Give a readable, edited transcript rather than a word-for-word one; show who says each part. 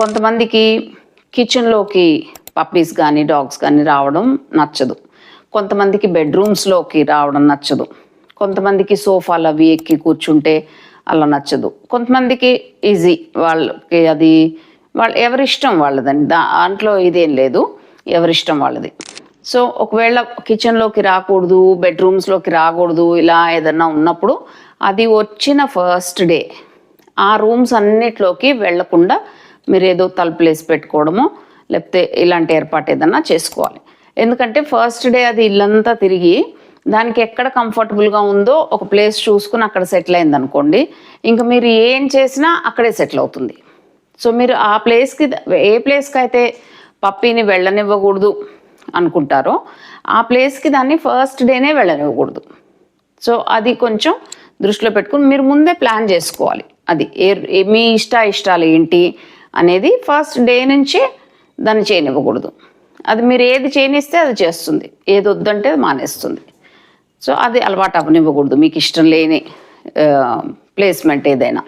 Speaker 1: కొంతమందికి కిచెన్లోకి పప్పీస్ కానీ డాగ్స్ కానీ రావడం నచ్చదు. కొంతమందికి బెడ్రూమ్స్లోకి రావడం నచ్చదు. కొంతమందికి సోఫాలు అవి ఎక్కి కూర్చుంటే అలా నచ్చదు. కొంతమందికి ఈజీ, వాళ్ళకి అది ఎవరిష్టం వాళ్ళదండి. దాంట్లో ఇదేం లేదు, ఎవరిష్టం వాళ్ళది. సో ఒకవేళ కిచెన్లోకి రాకూడదు, బెడ్రూమ్స్లోకి రాకూడదు ఇలా ఏదన్నా ఉన్నప్పుడు అది వచ్చిన ఫస్ట్ డే ఆ రూమ్స్ అన్నిట్లోకి వెళ్లకుండా మీరు ఏదో తలుపులేసి పెట్టుకోవడమో లేకపోతే ఇలాంటి ఏర్పాటు ఏదన్నా చేసుకోవాలి. ఎందుకంటే ఫస్ట్ డే అది ఇల్లంతా తిరిగి దానికి ఎక్కడ కంఫర్టబుల్గా ఉందో ఒక ప్లేస్ చూసుకుని అక్కడ సెటిల్ అయింది అనుకోండి, ఇంకా మీరు ఏం చేసినా అక్కడే సెటిల్ అవుతుంది. సో మీరు ఆ ప్లేస్కి, ఏ ప్లేస్కి అయితే పప్పీని వెళ్ళనివ్వకూడదు అనుకుంటారో ఆ ప్లేస్కి దాన్ని ఫస్ట్ డేనే వెళ్ళనివ్వకూడదు. సో అది కొంచెం దృష్టిలో పెట్టుకుని మీరు ముందే ప్లాన్ చేసుకోవాలి. అది మీ ఇష్టాలు ఏంటి అనేది ఫస్ట్ డే నుంచే దాన్ని చేయనివ్వకూడదు. అది మీరు ఏది చేయనిస్తే అది చేస్తుంది, ఏది వద్దంటే అది మానేస్తుంది. సో అది అలవాటు అవ్వనివ్వకూడదు మీకు ఇష్టం లేని ప్లేస్మెంట్ ఏదైనా.